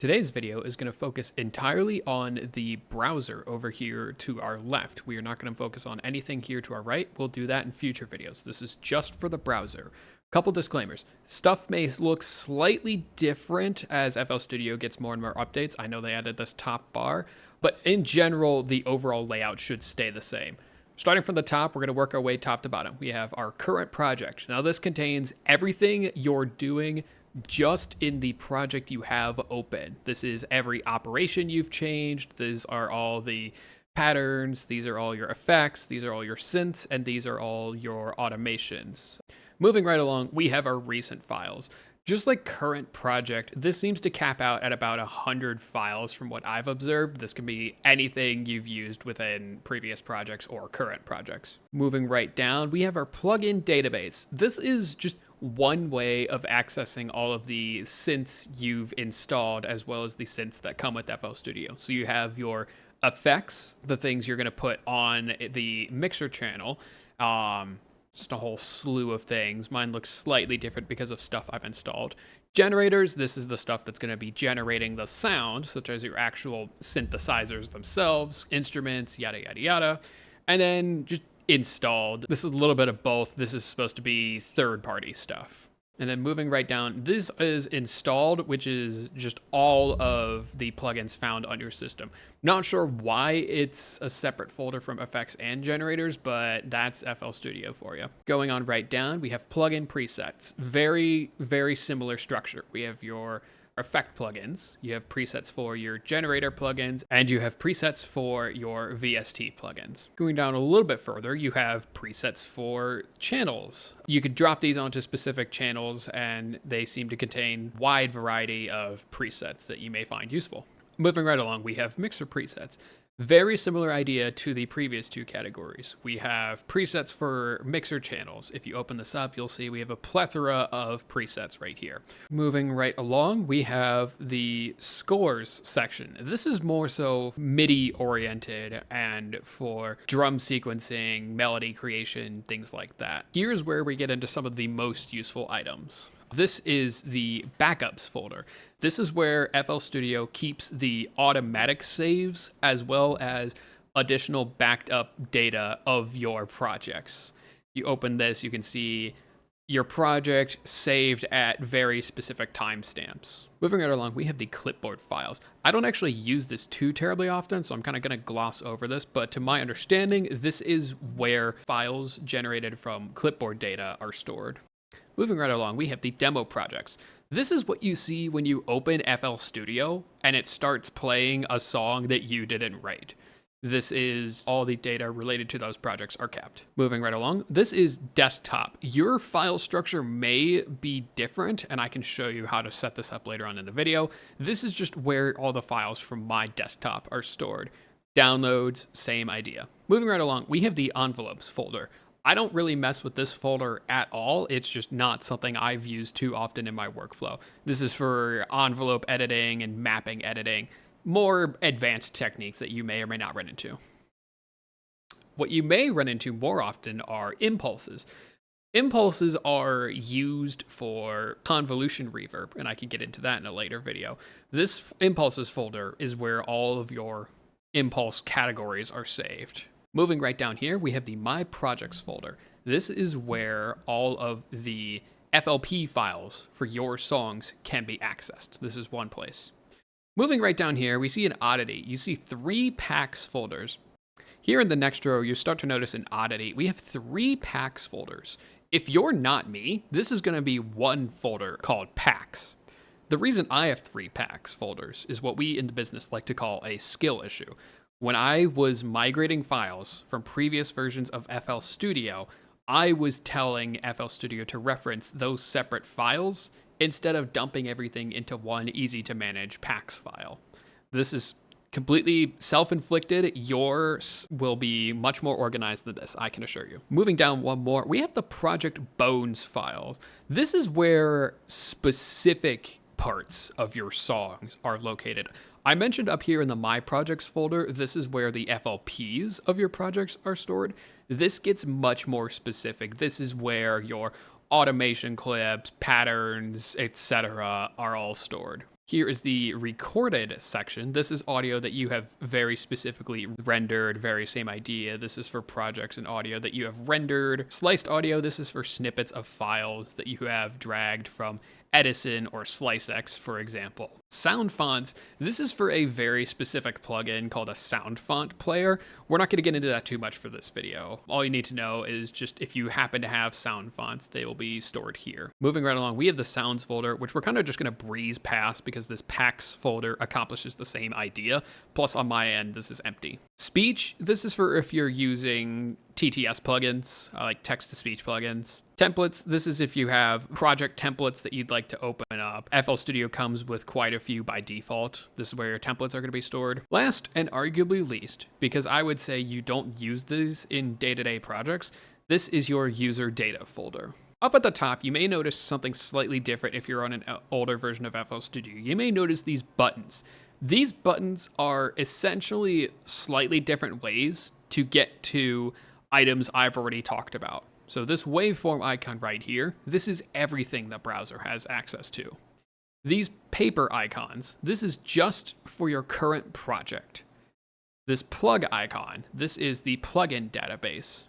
Today's video is going to focus entirely on the browser over here to our left. We are not going to focus on anything here to our right. We'll do that in future videos. This is just for the browser. Couple disclaimers. Stuff may look slightly different as FL Studio gets more and more updates. I know they added this top bar, but in general, the overall layout should stay the same. Starting from the top, we're going to work our way top to bottom. We have our current project. Now this contains everything you're doing just in the project you have open. This is every operation you've changed. These are all the patterns. These are all your effects. These are all your synths, and these are all your automations. Moving right along, we have our recent files. Just like current project, this seems to cap out at about 100 files from what I've observed. This can be anything you've used within previous projects or current projects. Moving right down, we have our plugin database. This is just one way of accessing all of the synths you've installed, as well as the synths that come with FL Studio. So you have your effects, the things you're going to put on the mixer channel, just a whole slew of things. Mine looks slightly different because of stuff I've installed. Generators, this is the stuff that's going to be generating the sound, such as your actual synthesizers themselves, instruments, yada, yada, yada. And then just installed. This is a little bit of both. This is supposed to be third-party stuff. And then moving right down, this is installed, which is just all of the plugins found on your system. Not sure why it's a separate folder from effects and generators, but that's FL Studio for you. Going on right down, we have plugin presets. Very, very similar structure. We have your effect plugins, you have presets for your generator plugins, and you have presets for your VST plugins. Going down a little bit further, you have presets for channels. You could drop these onto specific channels, and they seem to contain a wide variety of presets that you may find useful. Moving right along, we have mixer presets. Very similar idea to the previous two categories. We have presets for mixer channels. If you open this up, you'll see we have a plethora of presets right here. Moving right along, we have the scores section. This is more so MIDI oriented and for drum sequencing, melody creation, things like that. Here's where we get into some of the most useful items. This is the backups folder. This is where FL Studio keeps the automatic saves as well as additional backed up data of your projects. You open this, you can see your project saved at very specific timestamps. Moving right along, we have the clipboard files. I don't actually use this too terribly often, so I'm kind of going to gloss over this, but to my understanding, this is where files generated from clipboard data are stored. Moving right along, we have the demo projects. This is what you see when you open FL Studio and it starts playing a song that you didn't write. This is all the data related to those projects are kept. Moving right along, this is desktop. Your file structure may be different, and I can show you how to set this up later on in the video. This is just where all the files from my desktop are stored. Downloads, same idea. Moving right along, we have the envelopes folder. I don't really mess with this folder at all. It's just not something I've used too often in my workflow. This is for envelope editing and mapping editing, more advanced techniques that you may or may not run into. What you may run into more often are impulses. Impulses are used for convolution reverb, and I can get into that in a later video. This impulses folder is where all of your impulse categories are saved. Moving right down here, we have the My Projects folder. This is where all of the FLP files for your songs can be accessed. This is one place. Moving right down here, we see an oddity. You see 3 packs folders. Here in the next row, you start to notice an oddity. We have 3 packs folders. If you're not me, this is going to be one folder called packs. The reason I have 3 packs folders is what we in the business like to call a skill issue. When I was migrating files from previous versions of FL Studio, I was telling FL Studio to reference those separate files instead of dumping everything into one easy-to-manage packs file. This is completely self-inflicted. Yours will be much more organized than this, I can assure you. Moving down one more, we have the Project Bones files. This is where specific parts of your songs are located. I mentioned up here in the My Projects folder, this is where the FLPs of your projects are stored. This gets much more specific. This is where your automation clips, patterns, etc. are all stored. Here is the recorded section. This is audio that you have very specifically rendered, very same idea. This is for projects and audio that you have rendered. Sliced audio, this is for snippets of files that you have dragged from Edison or SliceX, for example. Sound fonts, this is for a very specific plugin called a sound font player. We're not going to get into that too much for this video. All you need to know is just if you happen to have sound fonts, they will be stored here. Moving right along, we have the sounds folder, which we're kind of just going to breeze past because this packs folder accomplishes the same idea. Plus on my end, this is empty. Speech, this is for if you're using TTS plugins, like text-to-speech plugins. Templates, this is if you have project templates that you'd like to open up. FL Studio comes with quite a few by default. This is where your templates are going to be stored. Last and arguably least, because I would say you don't use these in day-to-day projects, this is your user data folder. Up at the top, you may notice something slightly different if you're on an older version of FL Studio. You may notice these buttons. These buttons are essentially slightly different ways to get to items I've already talked about. So this waveform icon right here, this is everything the browser has access to. These paper icons, this is just for your current project. This plug icon, this is the plugin database.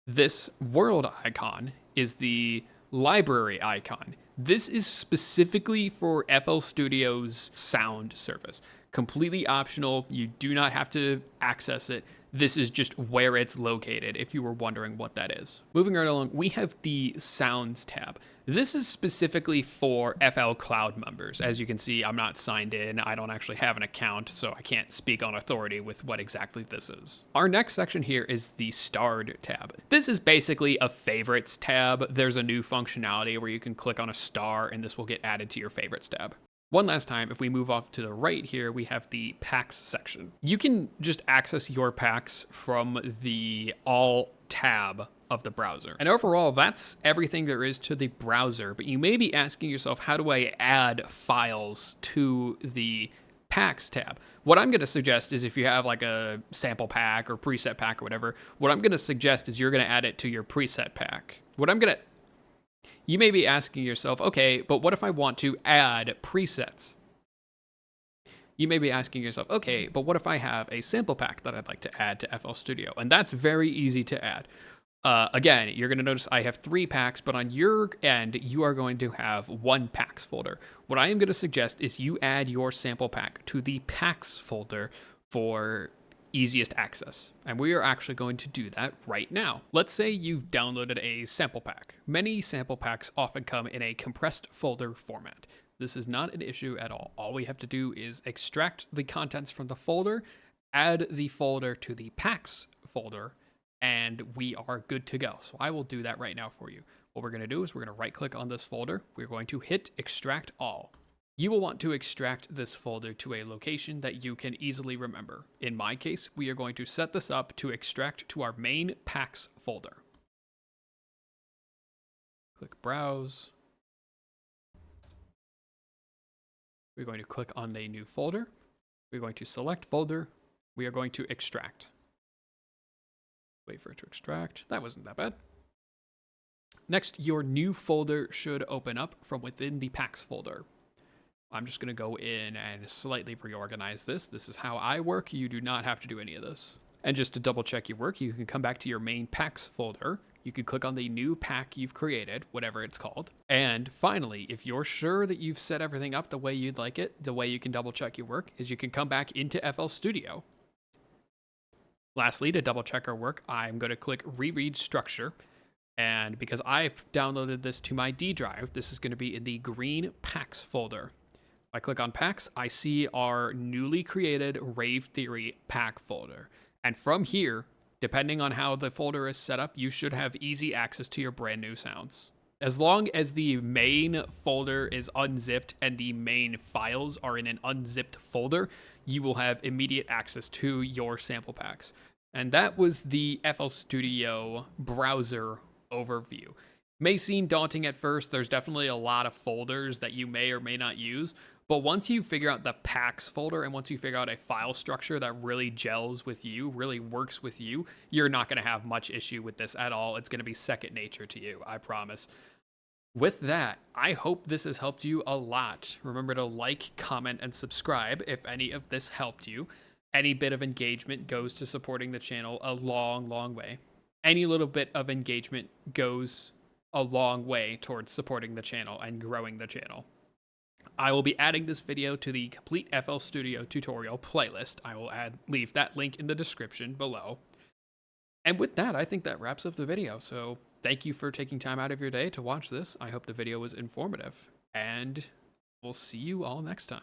This world icon is the library icon. This is specifically for FL Studio's sound service. Completely optional. You do not have to access it. This is just where it's located, if you were wondering what that is. Moving right along, we have the Sounds tab. This is specifically for FL Cloud members. As you can see, I'm not signed in. I don't actually have an account, so I can't speak on authority with what exactly this is. Our next section here is the Starred tab. This is basically a Favorites tab. There's a new functionality where you can click on a star and this will get added to your Favorites tab. One last time, if we move off to the right here, we have the packs section. You can just access your packs from the All tab of the browser. And overall, that's everything there is to the browser. But you may be asking yourself, how do I add files to the packs tab? What I'm going to suggest is if you have like a sample pack or preset pack or whatever, what I'm going to suggest is you're going to add it to your preset pack. You may be asking yourself, okay, but what if I want to add presets? You may be asking yourself, okay, but what if I have a sample pack that I'd like to add to FL Studio? And that's very easy to add. Again, you're going to notice I have 3 packs, but on your end, you are going to have 1 packs folder. What I am going to suggest is you add your sample pack to the packs folder for easiest access. And we are actually going to do that right now. Let's say you've downloaded a sample pack. Many sample packs often come in a compressed folder format. This is not an issue at all. All we have to do is extract the contents from the folder, add the folder to the packs folder, and we are good to go. So I will do that right now for you. What we're going to do is we're going to right click on this folder. We're going to hit extract all. You will want to extract this folder to a location that you can easily remember. In my case, we are going to set this up to extract to our main packs folder. Click browse. We're going to click on the new folder. We're going to select folder. We are going to extract. Wait for it to extract. That wasn't that bad. Next, your new folder should open up from within the packs folder. I'm just going to go in and slightly reorganize this. This is how I work. You do not have to do any of this. And just to double check your work, you can come back to your main packs folder. You can click on the new pack you've created, whatever it's called. And finally, if you're sure that you've set everything up the way you'd like it, the way you can double check your work is you can come back into FL Studio. Lastly, to double check our work, I'm going to click reread structure. And because I've downloaded this to my D drive, this is going to be in the green packs folder. I click on packs, I see our newly created Rave Theory pack folder. And from here, depending on how the folder is set up, you should have easy access to your brand new sounds. As long as the main folder is unzipped and the main files are in an unzipped folder, you will have immediate access to your sample packs. And that was the FL Studio browser overview. May seem daunting at first. There's definitely a lot of folders that you may or may not use. But once you figure out the packs folder and once you figure out a file structure that really gels with you, really works with you, you're not going to have much issue with this at all. It's going to be second nature to you, I promise. With that, I hope this has helped you a lot. Remember to like, comment, and subscribe if any of this helped you. Any bit of engagement goes to supporting the channel a long, long way. Any little bit of engagement goes a long way towards supporting the channel and growing the channel. I will be adding this video to the complete FL Studio tutorial playlist. I will leave that link in the description below. And with that, I think that wraps up the video. So thank you for taking time out of your day to watch this. I hope the video was informative, and we'll see you all next time.